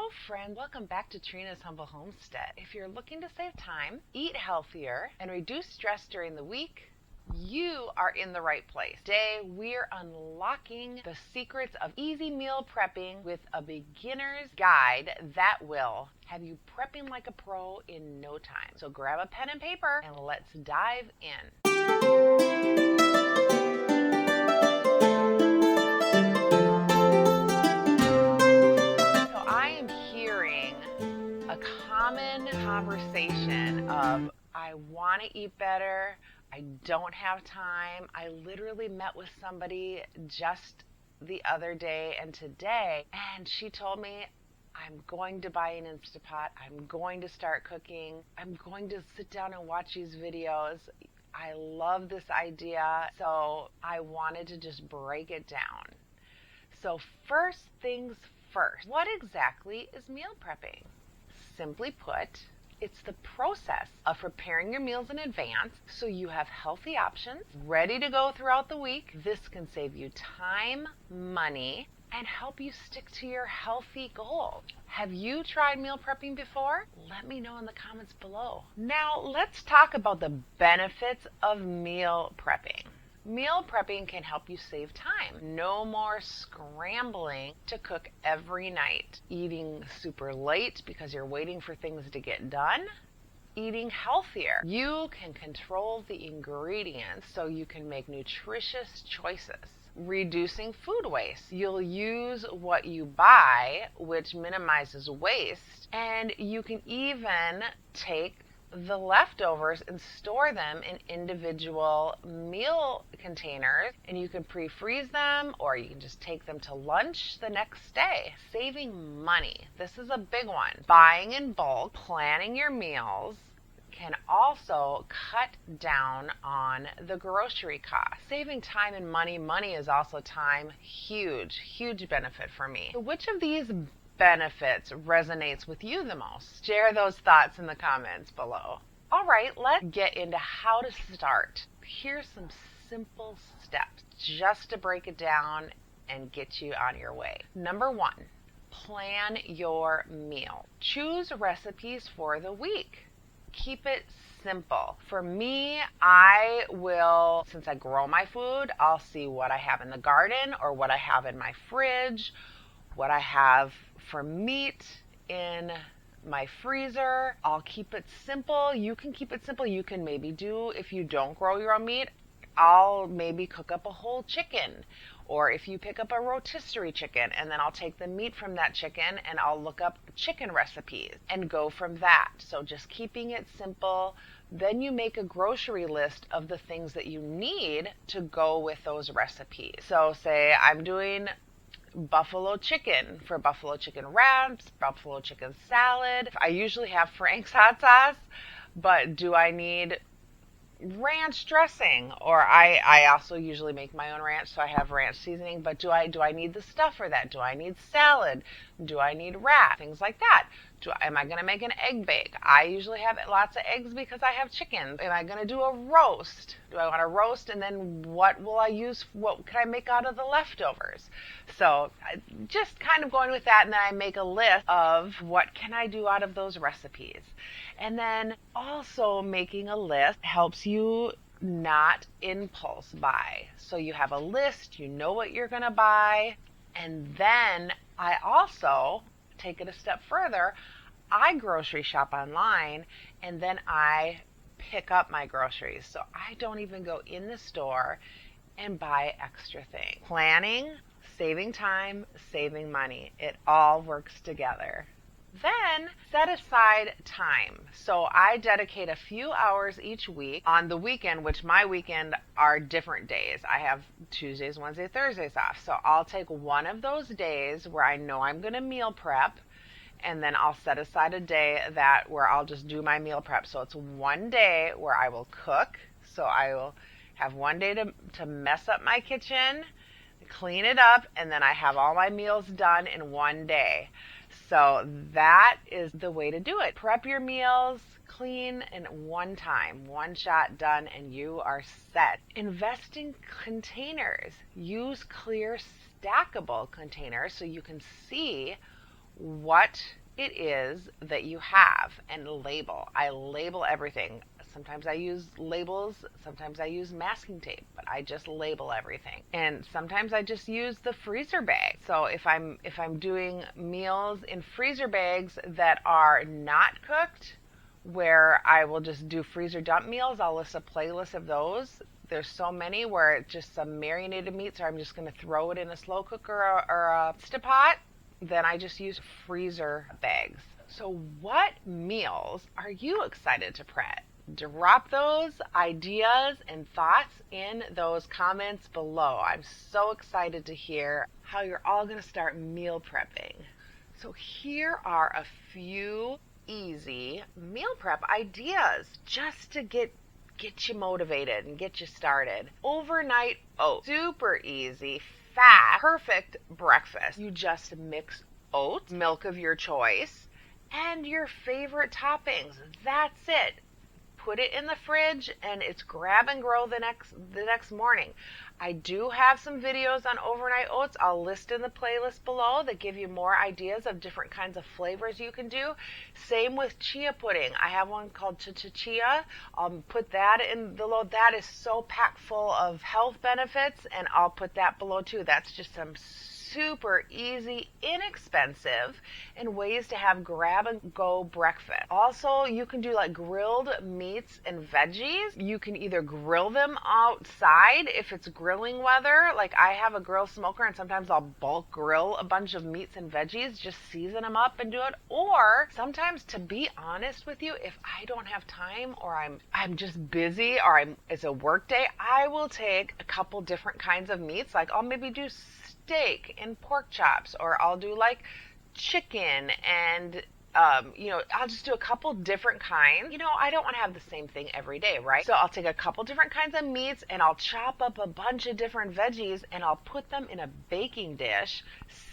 Hello friends, welcome back to Trina's Humble Homestead. If you're looking to save time, eat healthier, and reduce stress during the week, you are in the right place. Today we're unlocking the secrets of easy meal prepping with a beginner's guide that will have you prepping like a pro in no time. So grab a pen and paper and let's dive in. A common conversation of, I want to eat better, I don't have time. I literally met with somebody just the other day and today, and she told me, I'm going to buy an Instapot, I'm going to start cooking, I'm going to sit down and watch these videos. I love this idea, so I wanted to just break it down. So first things first, what exactly is meal prepping? Simply put, it's the process of preparing your meals in advance so you have healthy options ready to go throughout the week. This can save you time, money, and help you stick to your healthy goals. Have you tried meal prepping before? Let me know in the comments below. Now let's talk about the benefits of meal prepping. Meal prepping can help you save time. No more scrambling to cook every night. Eating super late because you're waiting for things to get done. Eating healthier. You can control the ingredients so you can make nutritious choices. Reducing food waste. You'll use what you buy, which minimizes waste, and you can even take the leftovers and store them in individual meal containers, and you can pre-freeze them or you can just take them to lunch the next day. Saving money. This is a big one. Buying in bulk, planning your meals can also cut down on the grocery cost. Saving time and money. Money is also time. Huge benefit for me. So which of these benefits resonates with you the most? Share those thoughts in the comments below. All right, let's get into how to start. Here's some simple steps just to break it down and get you on your way. Number 1, plan your meal. Choose recipes for the week. Keep it simple. For me, I will, since I grow my food, I'll see what I have in the garden or what I have in my fridge, what I have for meat in my freezer. I'll keep it simple. You can keep it simple. You can maybe do, if you don't grow your own meat, I'll maybe cook up a whole chicken. Or if you pick up a rotisserie chicken, and then I'll take the meat from that chicken and I'll look up chicken recipes and go from that. So just keeping it simple. Then you make a grocery list of the things that you need to go with those recipes. So say I'm doing buffalo chicken for buffalo chicken wraps, buffalo chicken salad. I usually have Frank's hot sauce, but do I need ranch dressing? Or I also usually make my own ranch, so I have ranch seasoning, but do I need the stuff for that? Do I need salad? Do I need wrap? Things like that. Am I going to make an egg bake? I usually have lots of eggs because I have chickens. Am I going to do a roast? Do I want to roast, and then what will I use? What can I make out of the leftovers? So just kind of going with that, and then I make a list of what can I do out of those recipes. And then also making a list helps you not impulse buy. So you have a list, you know what you're going to buy, and then I also take it a step further. I grocery shop online, and then I pick up my groceries. So I don't even go in the store and buy extra things. Planning, saving time, saving money. It all works together. Then set aside time. So I dedicate a few hours each week on the weekend, which my weekend are different days. I have Tuesdays, Wednesdays, Thursdays off. So I'll take one of those days where I know I'm going to meal prep, and then I'll set aside a day where I'll just do my meal prep. So it's one day where I will cook. So I will have one day to mess up my kitchen, clean it up, and then I have all my meals done in one day. So that is the way to do it. Prep your meals, clean in one time, one shot, done, and you are set. Invest in containers. Use clear stackable containers so you can see what it is that you have and label. I label everything. Sometimes I use labels, sometimes I use masking tape, but I just label everything. And sometimes I just use the freezer bag. So if I'm doing meals in freezer bags that are not cooked, where I will just do freezer dump meals, I'll list a playlist of those. There's so many where it's just some marinated meats, or I'm just going to throw it in a slow cooker or a Instapot. Then I just use freezer bags. So what meals are you excited to prep? Drop those ideas and thoughts in those comments below. I'm so excited to hear how you're all going to start meal prepping. So here are a few easy meal prep ideas just to get you motivated and get you started. Overnight oats, super easy, fast, perfect breakfast. You just mix oats, milk of your choice, and your favorite toppings. That's it. Put it in the fridge and it's grab and go the next morning. I do have some videos on overnight oats. I'll list in the playlist below that give you more ideas of different kinds of flavors you can do. Same with chia pudding. I have one called Chia. I'll put that in below. That is so packed full of health benefits, and I'll put that below too. That's just some super easy, inexpensive, and ways to have grab and go breakfast. Also, you can do like grilled meats and veggies. You can either grill them outside if it's grilling weather. Like I have a grill smoker, and sometimes I'll bulk grill a bunch of meats and veggies, just season them up and do it. Or sometimes, to be honest with you, if I don't have time or I'm just busy or it's a work day, I will take a couple different kinds of meats. Like I'll maybe do steak and pork chops, or I'll do like chicken and I'll just do a couple different kinds. I don't want to have the same thing every day, right? So I'll take a couple different kinds of meats and I'll chop up a bunch of different veggies and I'll put them in a baking dish,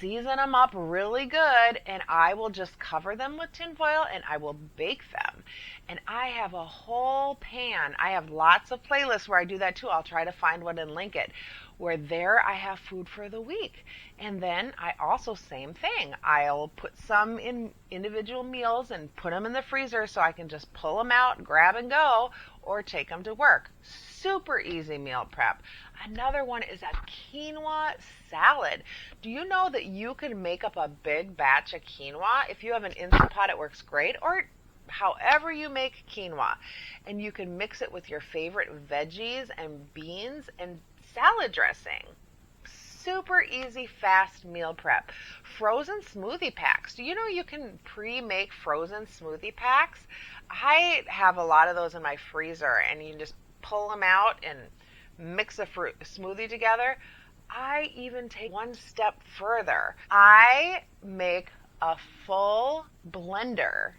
season them up really good, and I will just cover them with tin foil and I will bake them. And I have a whole pan. I have lots of playlists where I do that too. I'll try to find one and link it, where there I have food for the week. And then I also, same thing, I'll put some in individual meals and put them in the freezer so I can just pull them out, grab and go, or take them to work. Super easy meal prep. Another one is a quinoa salad. Do you know that you can make up a big batch of quinoa? If you have an Instant Pot, it works great, or however you make quinoa. And you can mix it with your favorite veggies and beans and salad dressing. Super easy, fast meal prep. Frozen smoothie packs. Do you know you can pre-make frozen smoothie packs? I have a lot of those in my freezer, and you can just pull them out and mix a fruit smoothie together. I even take one step further. I make a full blender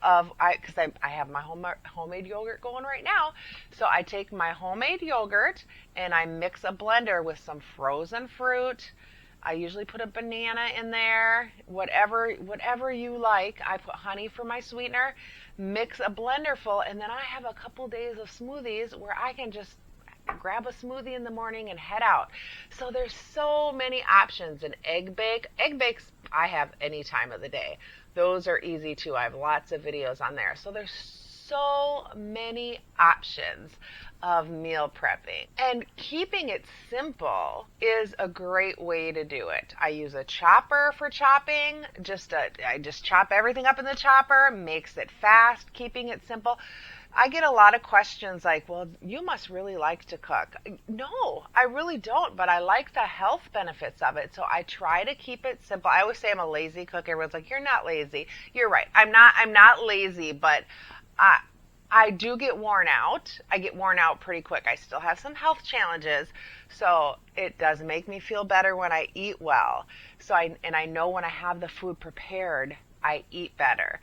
because I have my homemade yogurt going right now. So I take my homemade yogurt and I mix a blender with some frozen fruit. I usually put a banana in there, whatever you like. I put honey for my sweetener, mix a blender full, and then I have a couple days of smoothies where I can just grab a smoothie in the morning and head out. So there's so many options. An egg bake. Egg bakes I have any time of the day. Those are easy too. I have lots of videos on there. So there's so many options of meal prepping. And keeping it simple is a great way to do it. I use a chopper for chopping. I just chop everything up in the chopper, makes it fast, keeping it simple. I get a lot of questions like, well, you must really like to cook. No, I really don't, but I like the health benefits of it. So I try to keep it simple. I always say I'm a lazy cook. Everyone's like, you're not lazy. You're right. I'm not lazy, but I do get worn out. I get worn out pretty quick. I still have some health challenges. So it does make me feel better when I eat well. I know when I have the food prepared, I eat better.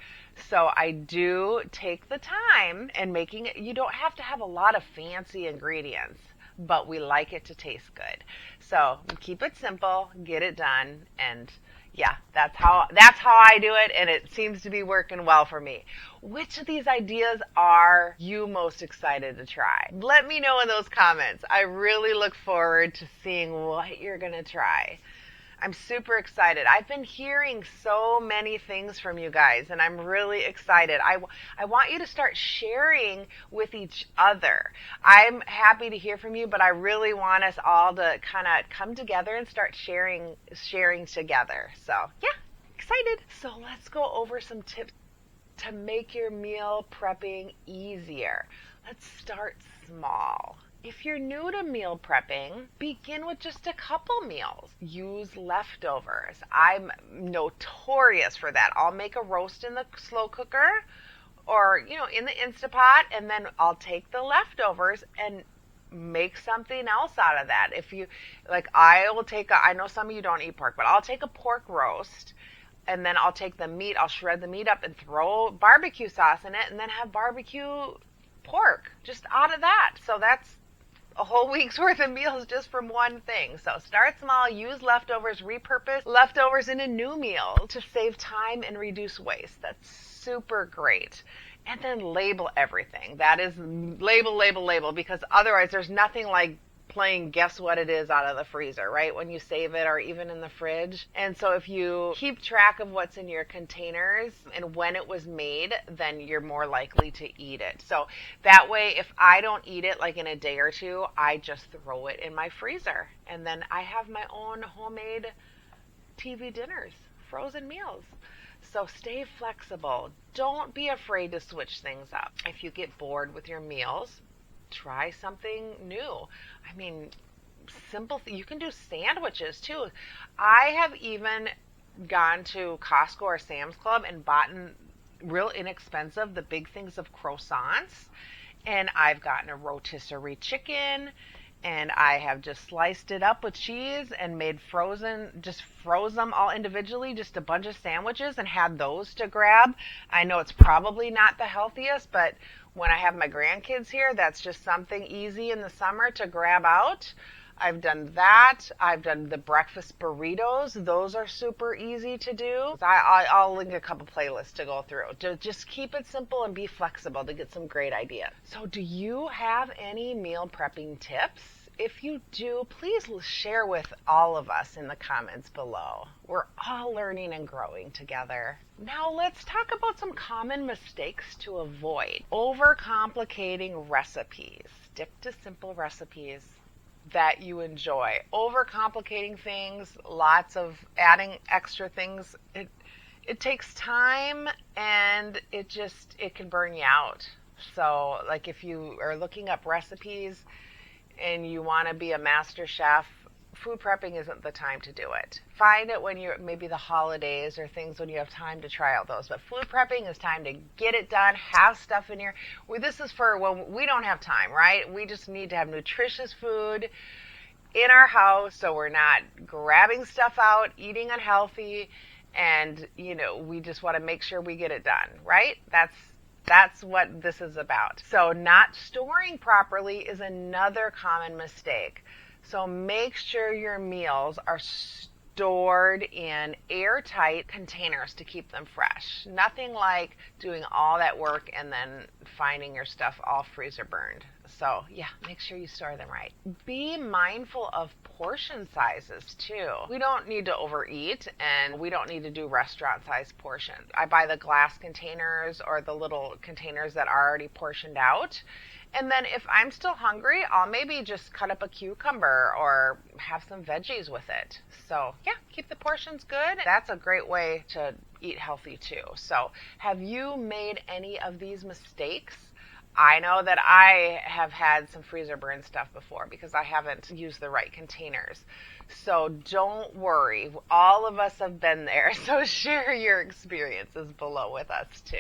So I do take the time and making it. You don't have to have a lot of fancy ingredients, but we like it to taste good. So keep it simple, get it done, and yeah, that's how I do it, and it seems to be working well for me. Which of these ideas are you most excited to try? Let me know in those comments. I really look forward to seeing what you're going to try. I'm super excited. I've been hearing so many things from you guys, and I'm really excited. I want you to start sharing with each other. I'm happy to hear from you, but I really want us all to kind of come together and start sharing together. So, yeah, excited. So let's go over some tips to make your meal prepping easier. Let's start small. If you're new to meal prepping, begin with just a couple meals. Use leftovers. I'm notorious for that. I'll make a roast in the slow cooker or, in the Instapot, and then I'll take the leftovers and make something else out of that. If you, like, I know some of you don't eat pork, but I'll take a pork roast and then I'll take the meat, I'll shred the meat up and throw barbecue sauce in it and then have barbecue pork just out of that. So that's a whole week's worth of meals just from one thing. So start small, use leftovers, repurpose leftovers into new meals to save time and reduce waste. That's super great. And then label everything. That is label, because otherwise there's nothing like playing guess what it is out of the freezer, right? When you save it or even in the fridge. And so if you keep track of what's in your containers and when it was made, then you're more likely to eat it. So that way, if I don't eat it like in a day or two, I just throw it in my freezer. And then I have my own homemade TV dinners, frozen meals. So stay flexible. Don't be afraid to switch things up. If you get bored with your meals, try something new. I mean, you can do sandwiches too. I have even gone to Costco or Sam's Club and bought real inexpensive, the big things of croissants. And I've gotten a rotisserie chicken, and I have just sliced it up with cheese and froze them all individually, just a bunch of sandwiches, and had those to grab. I know it's probably not the healthiest, but when I have my grandkids here, that's just something easy in the summer to grab out. I've done that. I've done the breakfast burritos. Those are super easy to do. I'll link a couple playlists to go through. Just keep it simple and be flexible to get some great ideas. So do you have any meal prepping tips? If you do, please share with all of us in the comments below. We're all learning and growing together. Now let's talk about some common mistakes to avoid. Overcomplicating recipes. Stick to simple recipes that you enjoy. Overcomplicating things, lots of adding extra things, it takes time, and it can burn you out. So like if you are looking up recipes and you want to be a master chef, food prepping isn't the time to do it. Find it when you're maybe the holidays or things when you have time to try out those. But food prepping is time to get it done, have stuff in here. This is for when we don't have time, right? We just need to have nutritious food in our house so we're not grabbing stuff out, eating unhealthy, and we just want to make sure we get it done, right? That's what this is about. So not storing properly is another common mistake. So make sure your meals are stored in airtight containers to keep them fresh. Nothing like doing all that work and then finding your stuff all freezer burned. So yeah, make sure you store them right. Be mindful of portion sizes too. We don't need to overeat, and we don't need to do restaurant size portions. I buy the glass containers or the little containers that are already portioned out. And then if I'm still hungry, I'll maybe just cut up a cucumber or have some veggies with it. So yeah, keep the portions good. That's a great way to eat healthy too. So have you made any of these mistakes? I know that I have had some freezer burn stuff before because I haven't used the right containers. So don't worry. All of us have been there. So share your experiences below with us too.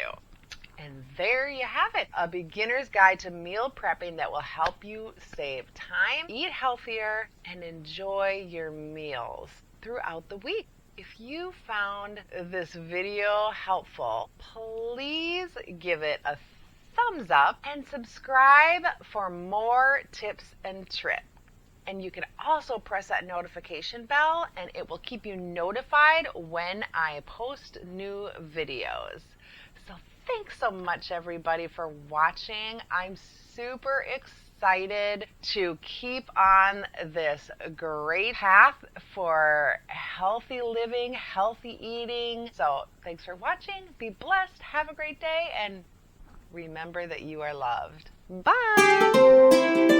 And there you have it, a beginner's guide to meal prepping that will help you save time, eat healthier, and enjoy your meals throughout the week. If you found this video helpful, please give it a thumbs up and subscribe for more tips and tricks. And you can also press that notification bell, and it will keep you notified when I post new videos. So thanks so much, everybody, for watching. I'm super excited excited to keep on this great path for healthy living, healthy eating. So thanks for watching. Be blessed. Have a great day. And remember that you are loved. Bye.